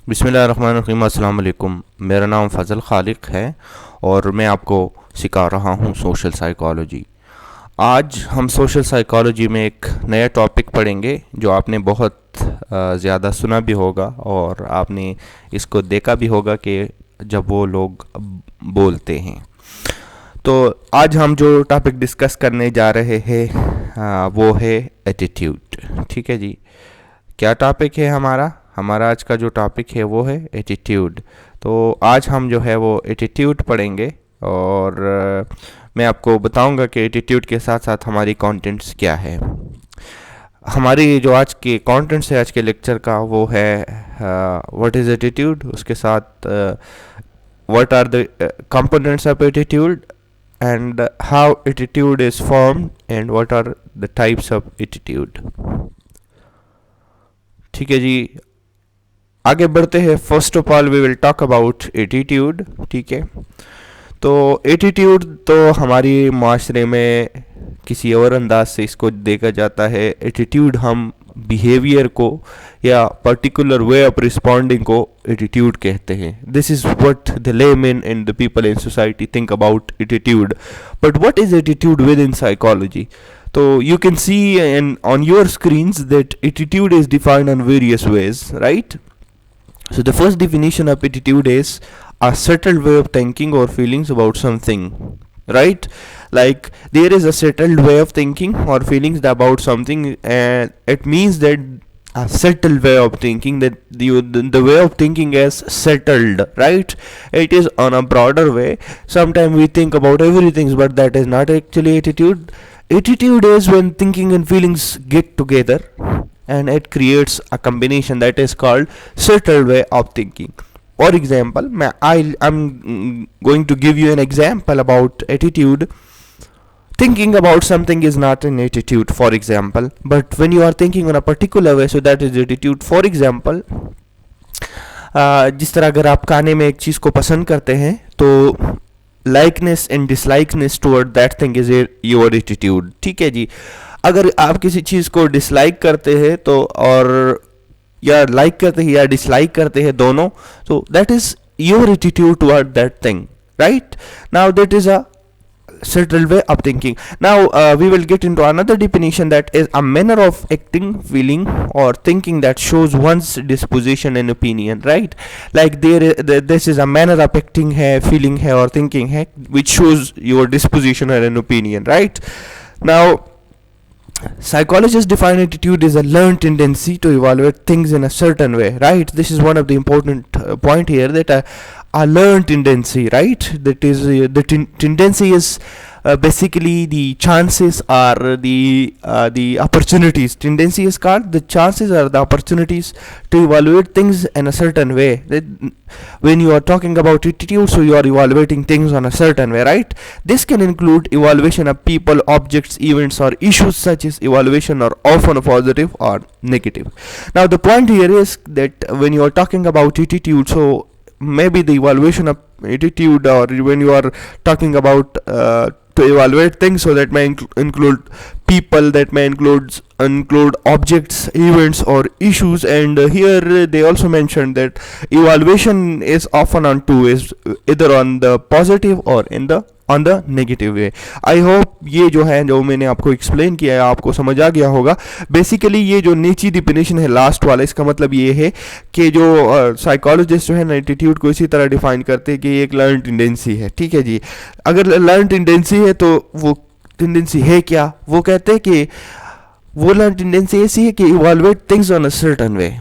बिस्मिल्लाहिर्रहमानिर्रहीम। अस्सलाम वालेकुम। मेरा नाम फ़ज़ल ख़ालिक है और मैं आपको सिखा रहा हूँ सोशल साइकोलॉजी। आज हम सोशल साइकोलॉजी में एक नया टॉपिक पढ़ेंगे जो आपने बहुत ज़्यादा सुना भी होगा और आपने इसको देखा भी होगा कि जब वो लोग बोलते हैं। तो आज हम जो टॉपिक डिस्कस करने जा रहे हैं वो है एटीट्यूड। ठीक है जी। क्या टॉपिक है हमारा? हमारा आज का जो टॉपिक है वो है एटीट्यूड। तो आज हम जो है वो एटीट्यूड पढ़ेंगे और मैं आपको बताऊंगा कि एटीट्यूड के साथ साथ हमारी कंटेंट्स क्या है। हमारी जो आज के कंटेंट्स है आज के लेक्चर का वो है व्हाट इज़ एटीट्यूड, उसके साथ what are the components of attitude and how attitude is formed and what are the types of attitude. ठीक है जी, आगे बढ़ते हैं। First of all we will talk about attitude. ठीक है, तो एटीट्यूड तो हमारी माशरे में किसी और अंदाज से इसको देखा जाता है। एटीट्यूड हम बिहेवियर को या पर्टिकुलर वे ऑफ रिस्पॉन्डिंग को एटीट्यूड कहते हैं। This is what the layman and the people in society think about attitude. But what is attitude with in psychology? So you can see on your screens that attitude is defined on various ways, right? So the first definition of attitude is a settled way of thinking or feelings about something, right? Like there is a settled way of thinking or feelings about something, and it means that a settled way of thinking, that the way of thinking is settled, right? It is on a broader way. Sometimes we think about everything, but that is not actually attitude. Attitude is when thinking and feelings get together and it creates a combination that is called settled way of thinking. For example, I'm going to give you an example about attitude. Thinking about something is not an attitude, for example, but when you are thinking in a particular way, so that is attitude. For example, जिस तरह अगर आप खाने में एक चीज़ को पसंद करते हैं तो likeness and dislikeness toward that thing is your attitude. ठीक है जी। अगर आप किसी चीज़ को डिसलाइक करते हैं तो और या लाइक करते हैं या डिसलाइक करते हैं दोनों, तो that is your attitude toward that thing, right? Now that is a settled way of thinking. Now we will get into another definition, that is a manner of acting, feeling or thinking that shows one's disposition and opinion, right? Like this is a manner of acting hai, feeling hai or thinking hai which shows your disposition and an opinion, right? Now psychologists define attitude as a learned tendency to evaluate things in a certain way, right? This is one of the important point here, that a learned tendency, right? That is the tendency is basically the chances or the opportunities. Tendency is called the chances or the opportunities to evaluate things in a certain way. When you are talking about attitude, so you are evaluating things on a certain way, right? This can include evaluation of people, objects, events or issues, such as evaluation are often positive or negative. Now the point here is that when you are talking about attitude, so maybe the evaluation of attitude, or when you are talking about to evaluate things, so that may include people, that may include objects, events or issues. And here they also mentioned that evaluation is often on two ways, either on the positive or on the negative way. I hope ये जो है जो मैंने आपको explain किया है आपको समझ आ गया होगा। बेसिकली ये जो नीची डिफिनेशन है लास्ट वाला, इसका मतलब ये है कि जो साइकोलॉजिस्ट जो है ना एटीट्यूड को इसी तरह डिफाइन करते हैं कि ये एक लर्न टेंडेंसी है। ठीक है जी। अगर लर्न टेंडेंसी है तो वो टेंडेंसी है क्या? वो कहते हैं कि वो लर्न टेंडेंसी ऐसी है कि evaluate things on a certain way,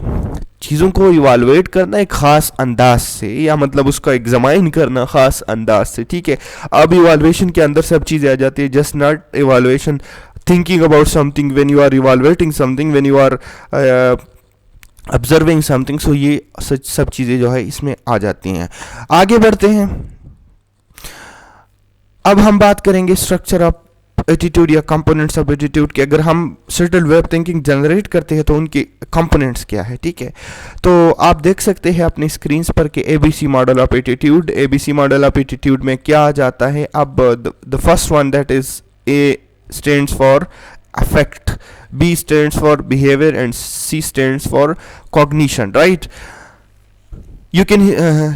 चीज़ों को इवाल्युएट करना एक ख़ास अंदाज से, या मतलब उसका एग्जामाइन करना ख़ास अंदाज से। ठीक है, अब इवाल्युएशन के अंदर सब चीज़ें आ जाती है, just not evaluation thinking about something, when you are evaluating something, when you are observing something. So ये सब चीज़ें जो है इसमें आ जाती हैं। आगे बढ़ते हैं। अब हम बात करेंगे स्ट्रक्चर ऑफ एटीट्यूड या कंपोनेंट्स ऑफ एटीट्यूड के। अगर हम certain way of thinking generate करते हैं तो उनके कंपोनेंट्स क्या है? ठीक है, तो आप देख सकते हैं अपनी स्क्रीन्स पर कि ABC model of attitude. ABC model of attitude में क्या आ जाता है? अब the first one, that is A stands for affect, B stands for behaviour and C stands for cognition, right? you can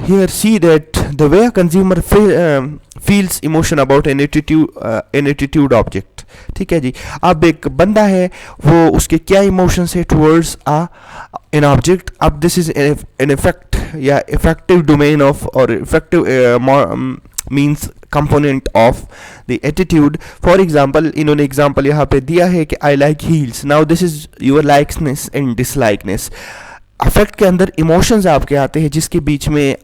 here see that the way a consumer feels emotion about an attitude object. ठीक है जी, अब एक बंदा है वो उसके क्या emotions है टुवर्ड्स एन ऑब्जेक्ट. अब दिस इज एन इफेक्ट या इफेक्टिव डोमेन ऑफ और effective means component of the attitude. For example इन्होंने एग्जाम्पल यहाँ पे दिया है कि I like heels. Now this is your likeness and dislikeness. Affect के अंदर इमोशंस आपके आते हैं जिसके बीच में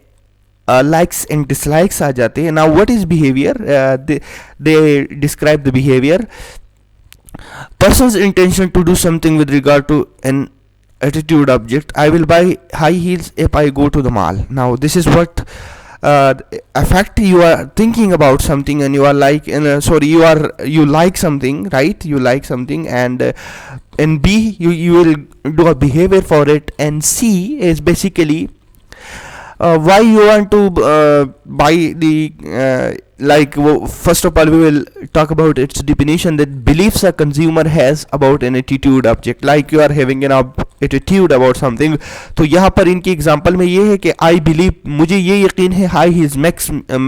likes and dislikes आ जाते हैं. Now what is behavior? They describe the behavior. Person's intention to do something with regard to an attitude object. I will buy high heels if I go to the mall. Now this is what affect. You are thinking about something and you are like you like something, right? You like something, and B, you will do a behavior for it, and C is basically why you want to buy the first of all we will talk about its definition, that beliefs a consumer has about an attitude object. Like you are having an attitude about something. तो यहाँ पर इनकी example में ये है कि I believe, मुझे ये यकीन है, high heels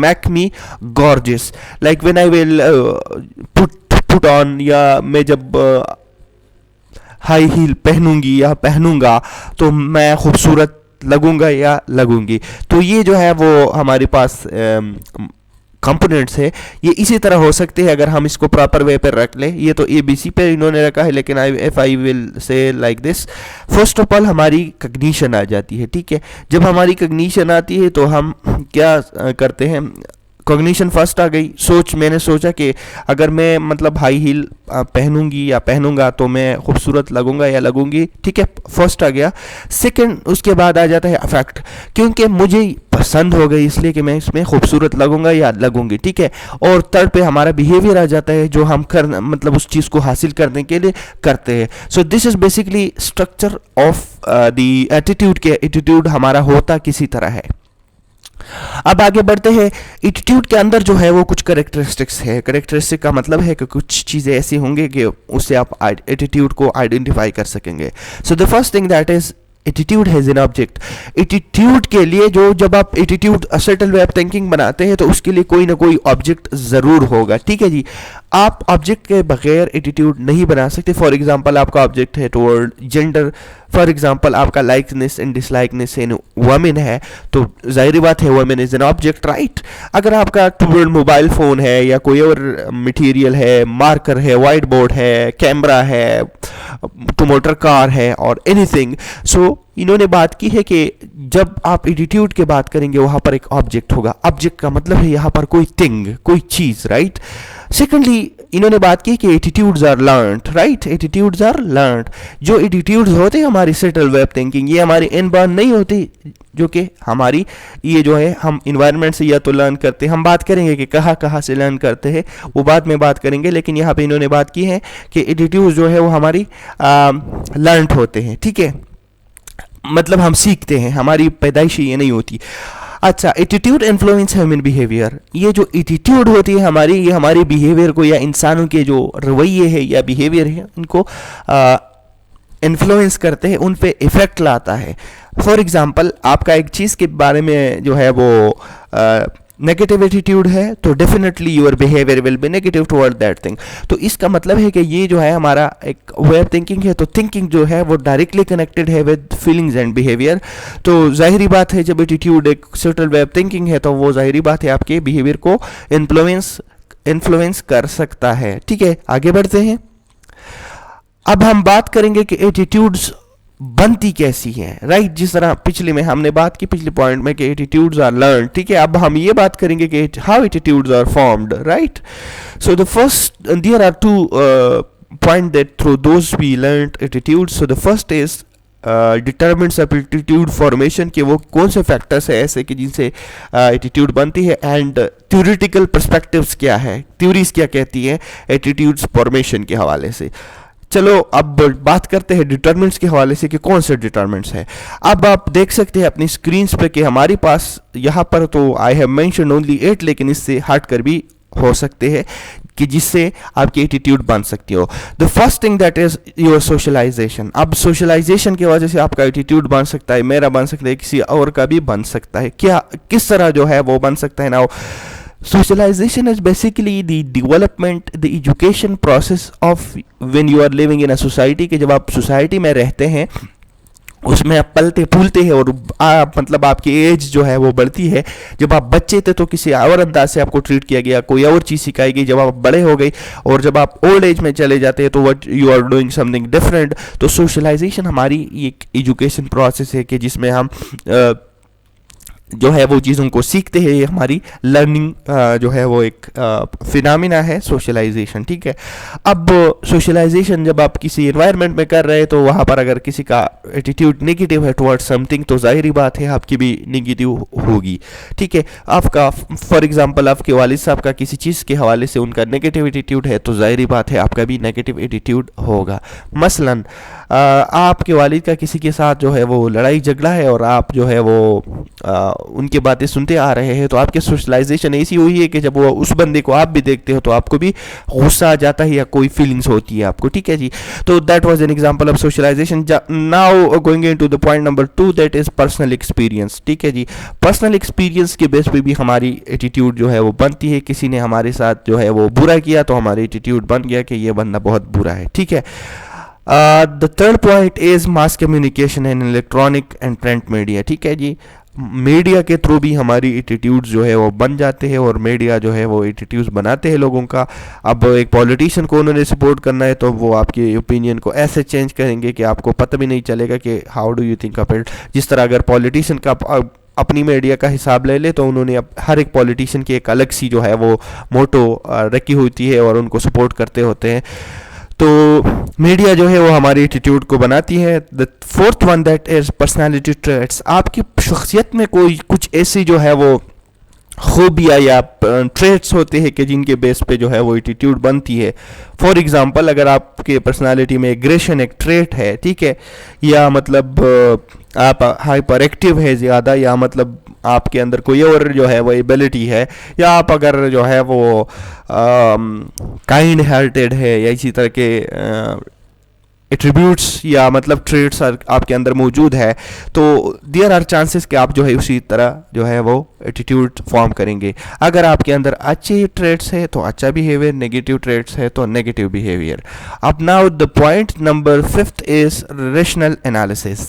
make me gorgeous. Like when I will put on, या मैं जब हाई हील पहनूंगी या पहनूंगा तो मैं खूबसूरत लगूंगा या लगूंगी. तो ये जो है वो हमारे पास कंपोनेंट्स है. ये इसी तरह हो सकते हैं अगर हम इसको प्रॉपर वे पर रख लें. ये तो ABC पे इन्होंने रखा है, लेकिन if I will say like this. First of all हमारी कग्निशन आ जाती है. ठीक है, जब हमारी कग्निशन आती है तो हम क्या करते हैं, कॉग्निशन फर्स्ट आ गई. मैंने सोचा कि अगर मैं मतलब हाई हील पहनूंगी या पहनूंगा तो मैं खूबसूरत लगूंगा या लगूंगी. ठीक है, फर्स्ट आ गया. सेकंड उसके बाद आ जाता है अफेक्ट, क्योंकि मुझे पसंद हो गई इसलिए कि मैं इसमें खूबसूरत लगूंगा या लगूंगी. ठीक है, और थर्ड पे हमारा बिहेवियर आ जाता है जो हम मतलब उस चीज़ को हासिल करने के लिए करते हैं. So this is basically structure of the attitude. के एटीट्यूड हमारा होता किसी तरह है. अब आगे बढ़ते हैं. एटीट्यूड के अंदर जो है वो कुछ करेक्टरिस्टिक्स है. करेक्टरिस्टिक का मतलब है कि कुछ चीज़ें ऐसी होंगी कि उससे आप एटीट्यूड को आइडेंटिफाई कर सकेंगे. सो the first thing that is attitude has an object. Attitude के लिए जब आप attitude certain way of thinking बनाते हैं तो उसके लिए कोई ना कोई ऑब्जेक्ट ज़रूर होगा. ठीक है जी, आप ऑब्जेक्ट के बगैर एटीट्यूड नहीं बना सकते. फॉर एग्जांपल आपका ऑब्जेक्ट है टुवर्ड जेंडर. फॉर एग्जांपल आपका लाइकनेस एंड डिसलाइकनेस इन वमेन है, तो जाहिर बात है women is an object, right. अगर आपका टुवर्ड मोबाइल फ़ोन है या कोई और मटेरियल है, मार्कर है, वाइट बोर्ड है, कैमरा है, टू मोटर कार है और एनीथिंग. सो इन्होंने बात की है कि जब आप एटीट्यूड की बात करेंगे वहाँ पर एक ऑब्जेक्ट होगा. ऑब्जेक्ट का मतलब है यहाँ पर कोई थिंग, कोई चीज़, राइट. सेकेंडली इन्होंने बात की कि attitudes are learned, right. Attitudes are learned. जो एटीट्यूड्स होते हैं हमारी सेटल वे ऑफ थिंकिंग, ये हमारी इनबॉर्न नहीं होती, जो कि हमारी ये जो है हम इन्वायरमेंट से या तो लर्न करते हैं. हम बात करेंगे कि कहाँ से लर्न करते हैं, वो बाद में बात करेंगे, लेकिन यहाँ पे इन्होंने बात की है कि एटीट्यूड्स जो है वो हमारी लर्न्ड होते हैं. ठीक है, मतलब हम सीखते हैं, हमारी पैदाइशी ये नहीं होती. अच्छा, एटीट्यूड इन्फ्लुएंस ह्यूमन बिहेवियर. ये जो एटीट्यूड होती है हमारी, ये हमारे बिहेवियर को या इंसानों के जो रवैये है या बिहेवियर है उनको इन्फ्लुएंस करते हैं, उन पे इफ़ेक्ट लाता है. फॉर एग्जांपल आपका एक चीज़ के बारे में जो है वो नेगेटिव एटीट्यूड है तो definitely your behaviour will be negative toward that thing. तो इसका मतलब है कि ये जो है हमारा एक वे ऑफ थिंकिंग है, तो थिंकिंग जो है वो डायरेक्टली कनेक्टेड है विद फीलिंग्स एंड बिहेवियर. तो जाहिरी बात है जब एटीट्यूड एक सर्टेन वे ऑफ थिंकिंग है तो वो जाहिरी बात है आपके बिहेवियर को इन्फ्लुएंस कर सकता है. ठीक है, आगे बढ़ते हैं. अब हम बात करेंगे कि एटीट्यूड्स बनती कैसी है, राइट. जिस तरह पिछले में हमने बात की, पिछले पॉइंट में कि एटीट्यूड्स आर लर्न. ठीक है, अब हम ये बात करेंगे कि how attitudes are formed, right. So the first there are two point that through those we learned attitudes. So the first is determinants of attitude formation, कि वो कौन से फैक्टर्स है ऐसे कि जिनसे एटीट्यूड बनती है, एंड थ्योरेटिकल पर्सपेक्टिव्स क्या है, थ्योरीज क्या कहती है एटीट्यूड्स फॉर्मेशन के हवाले से. चलो अब बात करते हैं डिटरमिनेंट्स के हवाले से कि कौन से डिटरमिनेंट्स है. अब आप देख सकते हैं अपनी स्क्रीन पे कि हमारे पास यहाँ पर तो आई हैव मेंशन ओनली 8, लेकिन इससे हट कर भी हो सकते हैं. कि जिससे आपकी एटीट्यूड बन सकती हो। The first thing that is your socialization. अब सोशलाइजेशन की वजह से आपका एटीट्यूड बन सकता है, मेरा बन सकता है, किसी और का भी बन सकता है। क्या किस तरह जो है वो बन सकता है? Now socialization is basically the development, the education process of when you are living in a society, कि जब आप सोसाइटी में रहते हैं उसमें आप पलते फूलते हैं और आप मतलब आपकी एज जो है वो बढ़ती है। जब आप बच्चे थे तो किसी और अंदाज से आपको ट्रीट किया गया, कोई और चीज़ सिखाई गई। जब आप बड़े हो गए और जब आप ओल्ड एज में चले जाते हैं तो what you are doing something different. तो सोशलाइजेशन हमारी एक एजुकेशन प्रोसेस है कि जिसमें हम जो है वो चीज़ों को सीखते हैं। ये हमारी लर्निंग जो है वो एक फिनोमिना है सोशलाइजेशन, ठीक है। अब सोशलाइजेशन जब आप किसी एनवायरनमेंट में कर रहे हैं तो वहाँ पर अगर किसी का एटीट्यूड नेगेटिव है टुवर्ड्स समथिंग तो जाहिर बात है आपकी भी नेगेटिव होगी, ठीक है। आपका फॉर एग्जांपल आपके वालिद साहब का किसी चीज़ के हवाले से उनका नेगेटिव एटीट्यूड है तो जाहिर बात है आपका भी नेगेटिव एटीट्यूड होगा। मसलन आपके वालिद का किसी के साथ जो है वो लड़ाई झगड़ा है और आप जो है वो उनकी बातें सुनते आ रहे हैं तो आपके सोशलाइजेशन ऐसी हुई है कि जब वो उस बंदे को आप भी देखते हो तो आपको भी गुस्सा आ जाता है या कोई फीलिंग्स होती है आपको, ठीक है जी। तो that was an example of socialization. Now going into the point number 2 that is personal experience, ठीक है जी। पर्सनल एक्सपीरियंस के बेस पे भी हमारी एटीट्यूड जो है वो बनती है। किसी ने हमारे साथ जो है वो बुरा किया तो हमारी एटीट्यूड बन गया कि ये बंदा बहुत बुरा है, ठीक है। The third point is mass communication in electronic and print media, ठीक है जी। मीडिया के थ्रू भी हमारी एटीट्यूड्स जो है वो बन जाते हैं और मीडिया जो है वो एटीट्यूड्स बनाते हैं लोगों का। अब एक पॉलिटिशियन को उन्होंने सपोर्ट करना है तो वो आपके ओपिनियन को ऐसे चेंज करेंगे कि आपको पता भी नहीं चलेगा कि how do you think of it. जिस तरह अगर पॉलिटिशियन का अपनी मीडिया का हिसाब ले ले तो उन्होंने हर एक पॉलिटिशियन की एक अलग सी जो है वो मोटो रखी होती है और उनको सपोर्ट करते होते हैं। तो मीडिया जो है वो हमारी एटीट्यूड को बनाती है। The fourth one that is personality traits. आपकी शख्सियत में कोई कुछ ऐसी जो है वो खूबियाँ या ट्रेट्स होते हैं कि जिनके बेस पे जो है वो एटीट्यूड बनती है। फॉर एग्जांपल अगर आपके पर्सनालिटी में एग्रेशन एक ट्रेट है, ठीक है, या मतलब आप हाइपर एक्टिव है ज़्यादा, या मतलब आपके अंदर कोई और जो है वो एबिलिटी है, या आप अगर जो है वो काइंड हार्टेड है या इसी तरह के एट्रीब्यूट्स या मतलब ट्रेट्स आपके अंदर मौजूद है तो देयर आर चांसेस कि आप जो है उसी तरह जो है वो एटीट्यूड फॉर्म करेंगे। अगर आपके अंदर अच्छे ट्रेट्स है तो अच्छा बिहेवियर, नेगेटिव ट्रेट्स है तो नेगेटिव बिहेवियर। अब now the point number 5 is rational analysis.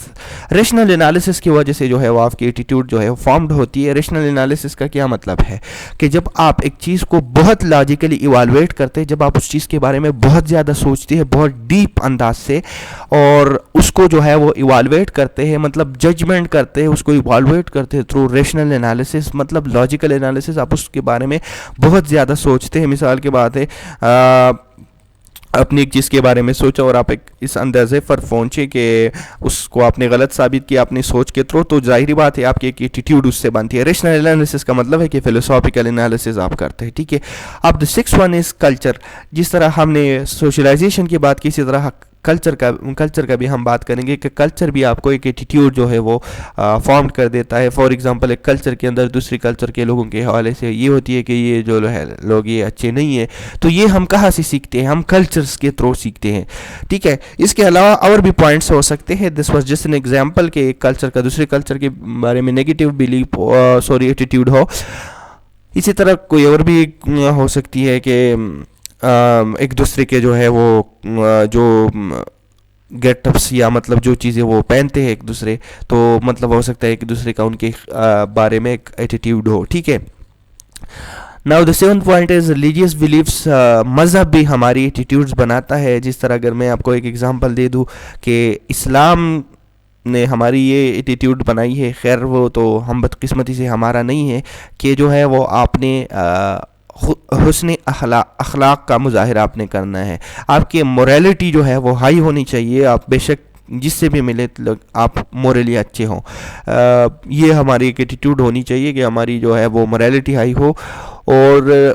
Rational analysis की वजह से जो है वो आपकी एटीट्यूड जो है वो फॉर्म्ड होती है। रेशनल एनालिसिस का क्या मतलब है कि जब आप एक चीज़ को बहुत लॉजिकली इवालुएट करते हैं, जब आप उस चीज़ के बारे में बहुत ज़्यादा सोचते हैं बहुत डीप अंदाज से और उसको जो है वो इवालुएट करते हैं, मतलब जजमेंट करते हैं, उसको इवालुएट करते हैं थ्रू रेशनल एनालिसिस, मतलब लॉजिकल एनालिसिस। आप उसके बारे में बहुत ज़्यादा सोचते हैं। मिसाल की बात है अपनी एक चीज़ के बारे में सोचा और आप एक इस अंदाजे पर पहुंचे कि उसको आपने गलत साबित किया अपनी सोच के थ्रू, तो जाहिर बात है आपकी एक एटीट्यूड उससे बनती है। रेशनल एनालिसिस का मतलब है कि फिलोसॉफिकल एनालिसिस आप करते हैं, ठीक है। अब the 6th one is culture. जिस तरह हमने सोशलाइजेशन की बात की इसी तरह कल्चर का भी हम बात करेंगे कि कल्चर भी आपको एक एटीट्यूड जो है वो फॉर्म कर देता है। फॉर एग्जांपल एक कल्चर के अंदर दूसरी कल्चर के लोगों के हवाले से ये होती है कि ये जो है लोग ये अच्छे नहीं है, तो ये हम कहाँ से सीखते हैं? हम कल्चर्स के थ्रू सीखते हैं, ठीक है। इसके अलावा और भी पॉइंट्स हो सकते हैं। This was just an example कि एक कल्चर का दूसरे कल्चर के बारे में नेगेटिव बिलीफ एटीट्यूड हो। इसी तरह कोई और भी हो सकती है कि एक दूसरे के जो है वो जो गेटअप्स या मतलब जो चीज़ें वो पहनते हैं एक दूसरे, तो मतलब हो सकता है एक दूसरे का उनके बारे में एक एटीट्यूड हो, ठीक है। Now the 7th point is religious beliefs. मज़हब भी हमारी एटीट्यूड्स बनाता है। जिस तरह अगर मैं आपको एक एग्जांपल दे दूँ कि इस्लाम ने हमारी ये एटीट्यूड बनाई है, खैर वो तो हम बदकिस्मती से हमारा नहीं है कि जो है वो आपने हुस्न अखलाक का मुजाहिरा आपने करना है। आपकी मोरालिटी जो है वो हाई होनी चाहिए। आप बेशक जिससे भी मिले आप मोरली अच्छे हों, ये हमारी एक एटीट्यूड होनी चाहिए कि हमारी जो है वो मोरालिटी हाई हो। और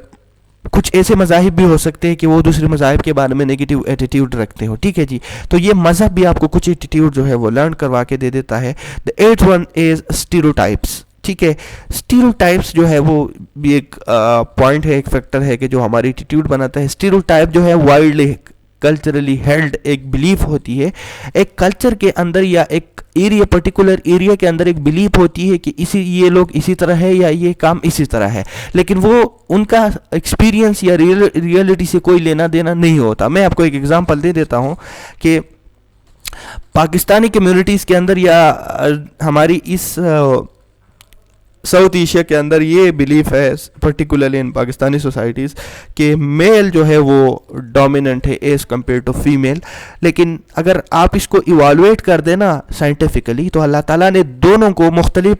कुछ ऐसे मज़ाहिब भी हो सकते हैं कि वो दूसरे मज़ाहिब के बारे में नेगेटिव एटीट्यूड रखते हो, ठीक है जी। तो ये मज़हब भी आपको कुछ एटीट्यूड जो है वो लर्न करवा के दे देता है। The 8th one is stereotypes. ठीक है। स्टीरियोटाइप्स जो है वो भी एक पॉइंट है, एक फैक्टर है कि जो हमारी एटीट्यूड बनाता है। स्टीरियोटाइप जो है वाइल्डली कल्चरली हेल्ड एक बिलीफ होती है, एक कल्चर के अंदर या एक एरिया, पर्टिकुलर एरिया के अंदर एक बिलीफ होती है कि ये लोग इसी तरह है या ये काम इसी तरह है, लेकिन वो उनका एक्सपीरियंस या रियलिटी से कोई लेना देना नहीं होता। मैं आपको एक एग्जांपल दे देता हूँ कि पाकिस्तानी कम्युनिटीज़ के अंदर या हमारी इस साउथ एशिया के अंदर ये बिलीफ है, पर्टिकुलरली इन पाकिस्तानी सोसाइटीज़, कि मेल जो है वो डोमिनेंट है एज़ कम्पेयर टू फीमेल। लेकिन अगर आप इसको इवालुएट कर देना साइंटिफिकली, तो अल्लाह ताला ने दोनों को मुख्तलिफ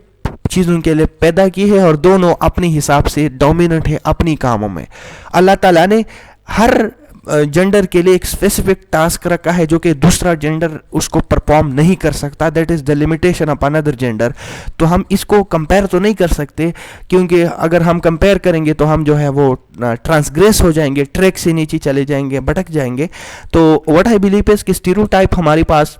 चीज़ों के लिए पैदा की है और दोनों अपने हिसाब से डोमिनेंट है अपनी कामों में। अल्लाह ताला ने हर जेंडर के लिए एक स्पेसिफिक टास्क रखा है जो कि दूसरा जेंडर उसको परफॉर्म नहीं कर सकता, that is the limitation of another gender. तो हम इसको कंपेयर तो नहीं कर सकते, क्योंकि अगर हम कंपेयर करेंगे तो हम जो है वो ट्रांसग्रेस हो जाएंगे, ट्रैक से नीचे चले जाएंगे, भटक जाएंगे। तो व्हाट आई बिलीव इज कि स्टीरियोटाइप हमारे पास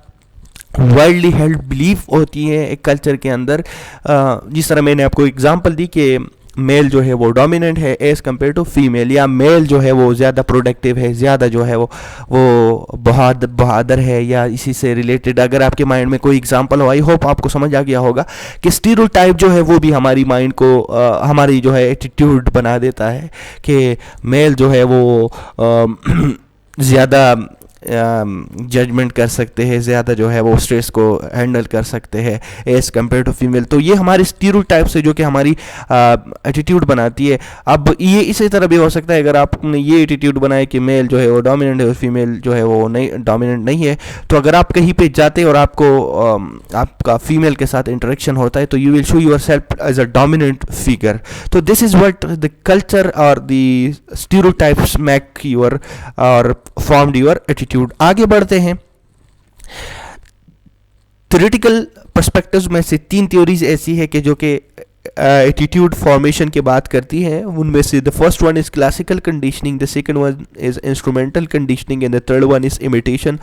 वाइल्डली हेल्ड बिलीफ होती है एक कल्चर के अंदर। जिस तरह मैंने आपको एग्जांपल दी कि मेल जो है वो डोमिनेंट है एज़ कम्पेयर टू फीमेल, या मेल जो है वो ज़्यादा प्रोडक्टिव है, ज़्यादा जो है वो बहादुर है, या इसी से रिलेटेड अगर आपके माइंड में कोई एग्जांपल हो, आई होप आपको समझ आ गया होगा कि स्टीरियोटाइप जो है वो भी हमारी माइंड को हमारी जो है एटीट्यूड बना देता है कि मेल जो है वो ज़्यादा जजमेंट कर सकते हैं, ज़्यादा जो है वो स्ट्रेस को हैंडल कर सकते हैं एज़ कम्पेयर टू फीमेल। तो ये हमारी स्टीरियोटाइप से जो कि हमारी एटीट्यूड बनाती है। अब ये इसी तरह भी हो सकता है, अगर आपने ये एटीट्यूड बनाया कि मेल जो है वो डोमिनेंट है और फीमेल जो है वो नहीं डोमिनेंट नहीं है, तो अगर आप कहीं पे जाते और आपको आपका फीमेल के साथ इंटरेक्शन होता है तो you will show yourself as a dominant figure. तो this is what the culture और द स्टीरियोटाइप्स मेक योर और फॉर्म्ड योर एटीट्यूड। आगे बढ़ते हैं। थ्योरेटिकल पर्सपेक्टिव्स में से 3 थ्योरीज ऐसी है कि जो कि एटीट्यूड फॉर्मेशन की बात करती है। उनमें से the first one is classical conditioning, the second one is instrumental conditioning and the third one is imitation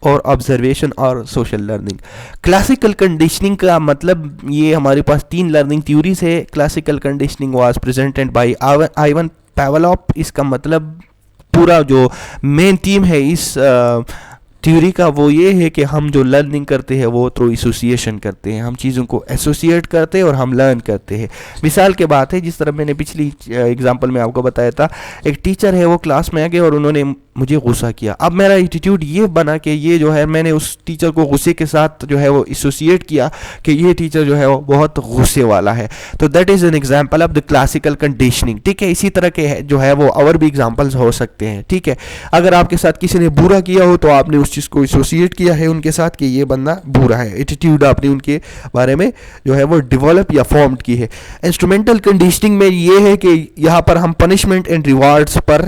और ऑब्जर्वेशन और सोशल लर्निंग। क्लासिकल कंडीशनिंग का मतलब ये हमारे पास 3 लर्निंग थ्योरीज है। Classical conditioning was presented by Ivan Pavlov. इसका मतलब पूरा जो मेन थीम है इस थ्योरी का वो ये है कि हम जो लर्निंग करते हैं वो थ्रू एसोसिएशन करते हैं, हम चीज़ों को एसोसिएट करते हैं और हम लर्न करते हैं। मिसाल के बात है, जिस तरह मैंने पिछली एग्जांपल में आपको बताया था, एक टीचर है वो क्लास में आ गए और उन्होंने मुझे गुस्सा किया। अब मेरा एटीट्यूड ये बना कि ये जो है मैंने उस टीचर को गुस्से के साथ जो है वो एसोसिएट किया कि ये टीचर जो है वो बहुत गुस्से वाला है। तो that is an example of the classical conditioning. ठीक है, इसी तरह के जो है वो और भी एग्जांपल्स हो सकते हैं। ठीक है, अगर आपके साथ किसी ने बुरा किया हो तो आपने उस चीज़ को एसोसिएट किया है उनके साथ कि ये बंदा बुरा है, एटीट्यूड आपने उनके बारे में जो है वो डेवलप या फॉर्म्ड की है। इंस्ट्रूमेंटल कंडीशनिंग में ये है कि यहाँ पर हम पनिशमेंट एंड रिवार्ड्स पर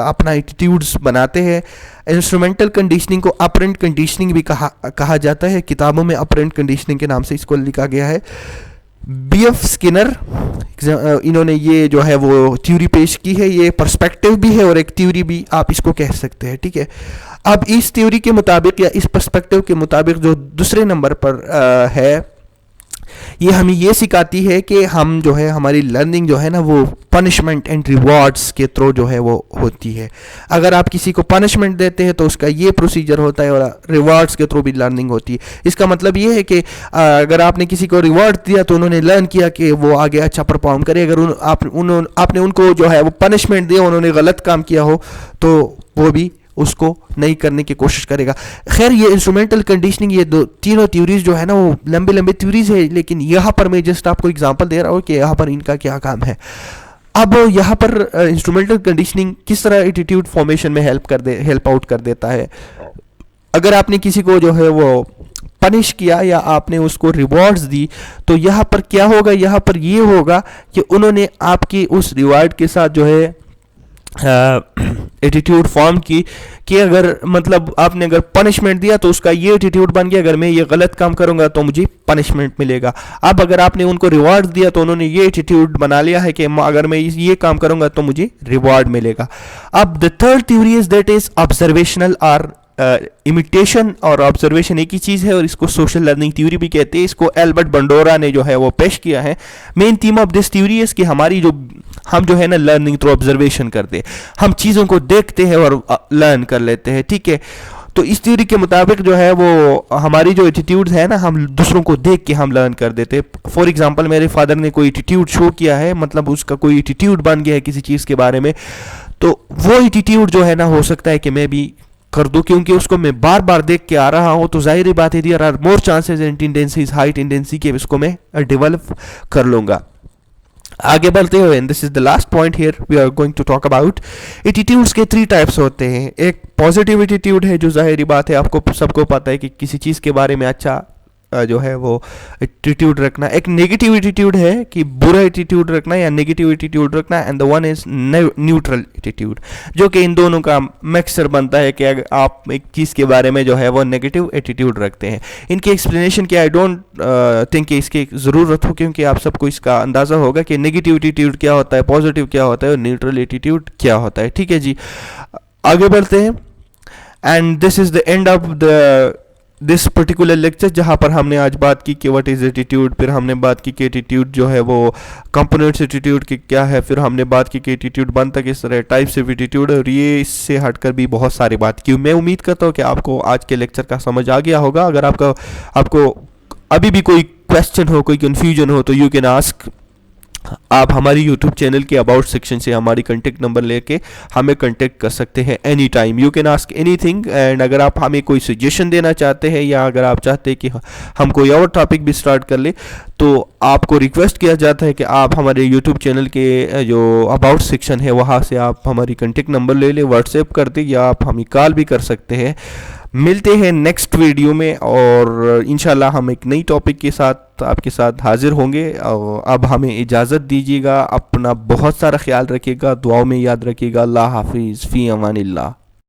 अपना एटीट्यूड्स बनाते हैं। इंस्ट्रूमेंटल कंडीशनिंग को ऑपरेंट कंडीशनिंग भी कहा जाता है। किताबों में ऑपरेंट कंडीशनिंग के नाम से इसको लिखा गया है। B.F. स्किनर इन्होंने ये जो है वो थ्योरी पेश की है। ये पर्सपेक्टिव भी है और एक थ्योरी भी आप इसको कह सकते हैं। ठीक है, अब इस थ्योरी के मुताबिक या इस पर्सपेक्टिव के मुताबिक जो दूसरे नंबर पर है, ये हमें ये सिखाती है कि हम जो है हमारी लर्निंग जो है ना वो पनिशमेंट एंड रिवॉर्ड्स के थ्रू जो है वो होती है। अगर आप किसी को पनिशमेंट देते हैं तो उसका ये प्रोसीजर होता है और रिवॉर्ड्स के थ्रू भी लर्निंग होती है। इसका मतलब ये है कि अगर आपने किसी को रिवॉर्ड दिया तो उन्होंने लर्न किया कि वो आगे अच्छा परफॉर्म करे। अगर आपने उनको जो है वो पनिशमेंट दिया, उन्होंने गलत काम किया हो तो वो भी उसको नहीं करने की कोशिश करेगा। खैर, ये इंस्ट्रूमेंटल कंडीशनिंग, ये तीनों थ्योरीज जो है ना वो लंबे लंबे थ्योरीज है, लेकिन यहाँ पर मैं जस्ट आपको एग्जांपल दे रहा हूँ कि यहाँ पर इनका क्या काम है। अब यहाँ पर इंस्ट्रूमेंटल कंडीशनिंग किस तरह एटीट्यूड फॉर्मेशन में हेल्प आउट कर देता है। अगर आपने किसी को जो है वो पनिश किया या आपने उसको रिवॉर्ड्स दी तो यहाँ पर क्या होगा, यहाँ पर ये होगा कि उन्होंने आपकी उस रिवॉर्ड के साथ जो है एटीट्यूड फॉर्म की कि अगर मतलब आपने अगर पनिशमेंट दिया तो उसका ये एटीट्यूड बन गया, अगर मैं ये गलत काम करूंगा तो मुझे पनिशमेंट मिलेगा। अब अगर आपने उनको रिवॉर्ड दिया तो उन्होंने ये एटीट्यूड बना लिया है कि अगर मैं ये काम करूंगा तो मुझे रिवॉर्ड मिलेगा। अब the third theory is that is observational और इमिटेशन और ऑब्जर्वेशन एक ही चीज़ है, और इसको सोशल लर्निंग थ्योरी भी कहते हैं। इसको एल्बर्ट बंडोरा ने जो है वो पेश किया है। Main theme of this theory is कि हमारी जो हम जो है ना लर्निंग थ्रू ऑब्जर्वेशन करते हैं, हम चीज़ों को देखते हैं और लर्न कर लेते हैं, ठीक है। तो इस थ्योरी के मुताबिक जो है वो हमारी जो एटीट्यूड्स है ना, हम दूसरों को देख के हम लर्न कर देते हैं। फॉर एग्जांपल मेरे फादर ने कोई एटीट्यूड शो किया है, मतलब उसका कोई एटीट्यूड बन गया है किसी चीज़ के बारे में, तो वो एटीट्यूड जो है ना हो सकता है कि मैं भी कर दूं, क्योंकि उसको मैं बार बार देख के आ रहा हूं। तो जाहिर बात है there are more chances and tendencies, high tendency के इसको मैं डेवलप कर लूँगा। आगे बढ़ते हुए, and this is the last point here we are going to talk about, attitudes के 3 टाइप्स होते हैं। एक पॉजिटिव एटीट्यूड है, जो जाहिर बात है आपको सबको पता है कि किसी चीज़ के बारे में अच्छा जो है वो एटीट्यूड रखना। एक नेगेटिव एटीट्यूड है कि बुरा एटीट्यूड रखना या नेगेटिव एटीट्यूड रखना, and the one is neutral attitude, जो कि इन दोनों का मिक्सचर बनता है कि अगर आप एक चीज़ के बारे में जो है वो नेगेटिव एटीट्यूड रखते हैं। इनकी एक्सप्लेनेशन की आई डोंट थिंक कि इसकी ज़रूरत हो, क्योंकि आप सबको इसका अंदाज़ा होगा कि नेगेटिव एटीट्यूड क्या होता है, पॉजिटिव क्या होता है और न्यूट्रल एटीट्यूड क्या होता है, ठीक है जी। आगे बढ़ते हैं, and this is the end of the this particular lecture, जहाँ पर हमने आज बात की कि व्हाट इज़ एटीट्यूड, फिर हमने बात की कि एटीट्यूड जो है वो कंपोनेंट्स एटीट्यूड की क्या है, फिर हमने बात की कि एटीट्यूड बनता किस तरह, टाइप्स ऑफ एटीट्यूड, और ये इससे हटकर भी बहुत सारी बात की। मैं उम्मीद करता हूँ कि आपको आज के लेक्चर का समझ आ गया होगा। अगर आपको अभी भी कोई क्वेश्चन हो, कोई कन्फ्यूजन हो, तो यू कैन आस्क। आप हमारी YouTube चैनल के अबाउट सेक्शन से हमारी कॉन्टेक्ट नंबर लेके हमें कॉन्टेक्ट कर सकते हैं any time. You can ask anything, and अगर आप हमें कोई सजेशन देना चाहते हैं या अगर आप चाहते हैं कि हम कोई और टॉपिक भी स्टार्ट कर ले, तो आपको रिक्वेस्ट किया जाता है कि आप हमारे YouTube चैनल के जो अबाउट सेक्शन है वहाँ से आप हमारी कॉन्टेक्ट नंबर ले लें, व्हाट्सएप कर दें, या आप हमें कॉल भी कर सकते हैं। मिलते हैं नेक्स्ट वीडियो में, और इंशाल्लाह हम एक नई टॉपिक के साथ आपके साथ हाजिर होंगे। अब हमें इजाज़त दीजिएगा, अपना बहुत सारा ख्याल रखिएगा, दुआओं में याद रखिएगा। अल्लाह हाफिज़, फ़ी अमानिल्लाह।